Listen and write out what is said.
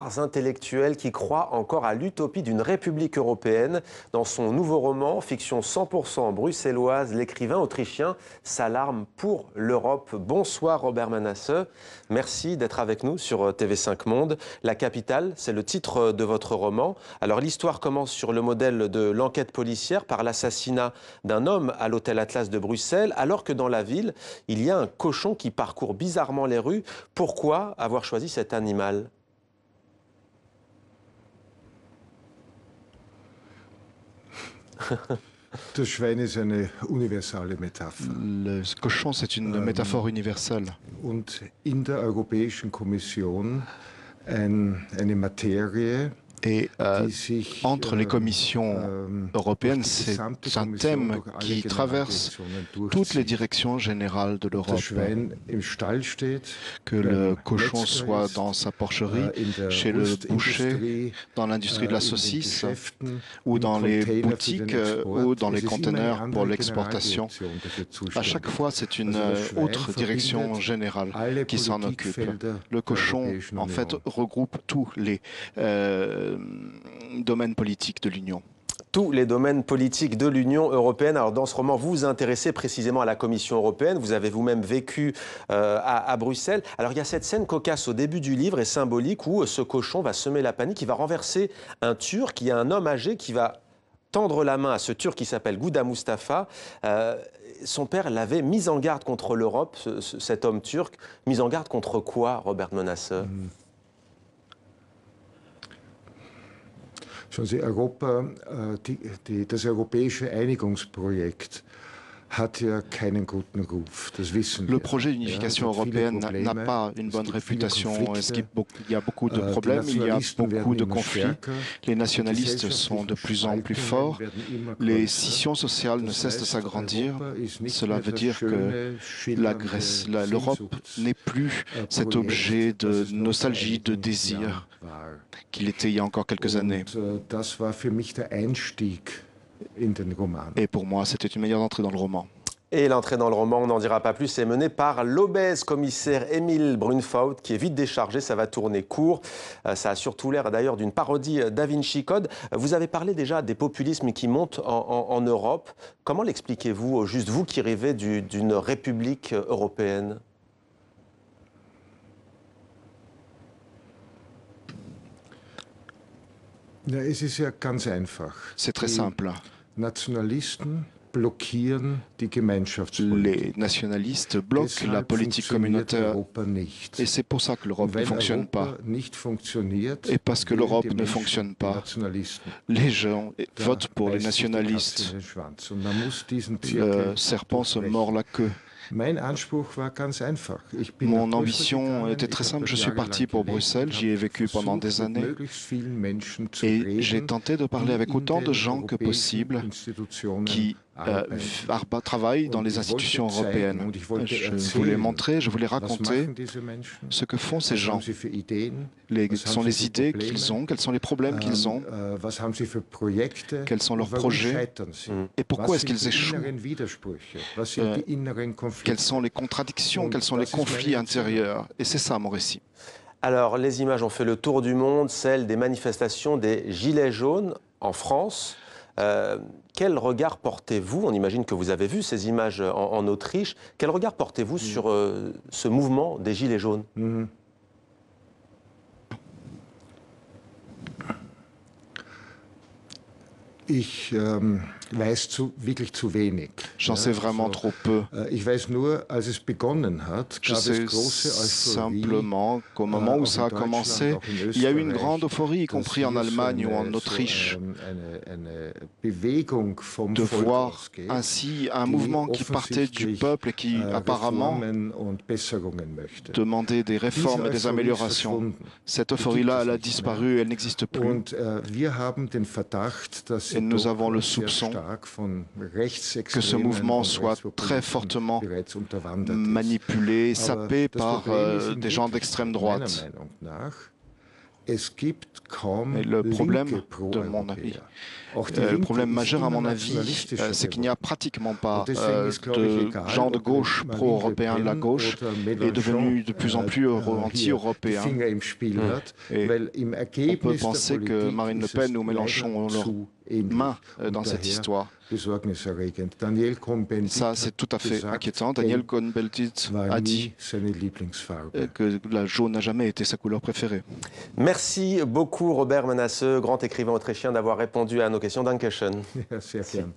Intellectuel qui croit encore à l'utopie d'une république européenne. Dans son nouveau roman, fiction 100% bruxelloise, l'écrivain autrichien s'alarme pour l'Europe. Bonsoir Robert Manasse, merci d'être avec nous sur TV5 Monde. La capitale, c'est le titre de votre roman. Alors l'histoire commence sur le modèle de l'enquête policière par l'assassinat d'un homme à l'hôtel Atlas de Bruxelles, alors que dans la ville, il y a un cochon qui parcourt bizarrement les rues. Pourquoi avoir choisi cet animal ? Das Schwein ist eine universale Metapher. Le cochon, c'est une métaphore universelle. Und in der Europäischen Kommission eine Materie, Et entre les commissions européennes, c'est un thème qui traverse toutes les directions générales de l'Europe. Que le cochon soit dans sa porcherie, chez le boucher, dans l'industrie de la saucisse, ou dans les boutiques, ou dans les conteneurs pour l'exportation. À chaque fois, c'est une autre direction générale qui s'en occupe. Le cochon, en fait, regroupe tous les domaines politiques de l'Union. Tous les domaines politiques de l'Union européenne. Alors dans ce roman, vous vous intéressez précisément à la Commission européenne. Vous avez vous-même vécu à Bruxelles. Alors il y a cette scène cocasse au début du livre et symbolique où ce cochon va semer la panique, il va renverser un Turc. Il y a un homme âgé qui va tendre la main à ce Turc qui s'appelle Ghouda Mustafa. Son père l'avait mis en garde contre l'Europe, cet homme turc. Mis en garde contre quoi, Robert Manasse? Schauen Sie, Europa, das europäische Einigungsprojekt hat ja keinen guten Ruf, das wissen wir. Le projet d'unification européenne n'a pas une bonne réputation. Il y a beaucoup de problèmes, il y a beaucoup de conflits. Les nationalistes sont de plus en plus forts. Les scissions sociales ne cessent de s'agrandir. Cela veut dire que l'Europe n'est plus cet objet de nostalgie, de désir qu'il était il y a encore quelques années. Et pour moi, c'était une meilleure entrée dans le roman. Et l'entrée dans le roman, on n'en dira pas plus, est menée par l'obèse commissaire Émile Brunfaut, qui est vite déchargé, ça va tourner court. Ça a surtout l'air d'ailleurs d'une parodie Da Vinci Code. Vous avez parlé déjà des populismes qui montent en Europe. Comment l'expliquez-vous, juste vous qui rêvez d'une république européenne ? C'est très simple. Les nationalistes bloquent la politique communautaire et c'est pour ça que l'Europe ne fonctionne pas. Et parce que l'Europe ne fonctionne pas, les gens votent pour les nationalistes. Le serpent se mord la queue. Mon ambition était très simple. Je suis parti pour Bruxelles, j'y ai vécu pendant des années et j'ai tenté de parler avec autant de gens que possible qui travaillent dans les institutions européennes. Je voulais montrer, je voulais raconter ce que font ces gens, quelles sont les idées qu'ils ont, quels sont les problèmes qu'ils ont, quels sont leurs projets et pourquoi est-ce qu'ils échouent, quelles sont les contradictions, quels sont les conflits intérieurs. Et c'est ça mon récit. Alors les images ont fait le tour du monde, celles des manifestations des Gilets jaunes en France. Quel regard portez-vous, on imagine que vous avez vu ces images en Autriche, quel regard portez-vous sur ce mouvement des Gilets jaunes? J'en sais vraiment trop peu. Je sais simplement qu'au moment où ça a commencé, il y a eu une grande euphorie, y compris en Allemagne ou en Autriche, de voir ainsi un mouvement qui partait du peuple et qui apparemment demandait des réformes et des améliorations. Cette euphorie-là, elle a disparu, elle n'existe plus. Et nous avons le soupçon que ce mouvement soit très fortement manipulé, sapé par des gens d'extrême droite. Mais le problème, de mon avis, le problème majeur à mon avis, c'est qu'il n'y a pratiquement pas de gens de gauche pro-européens. La gauche est devenue de plus en plus anti-européen. Et on peut penser que Marine Le Pen ou Mélenchon ont leur main dans cette histoire. Ça, c'est tout à fait inquiétant. Daniel Cohn-Bendit a dit que la jaune n'a jamais été sa couleur préférée. Merci beaucoup Robert Menasseux, grand écrivain autrichien, d'avoir répondu à nos questions. Dankeschön. Ja, sehr gern.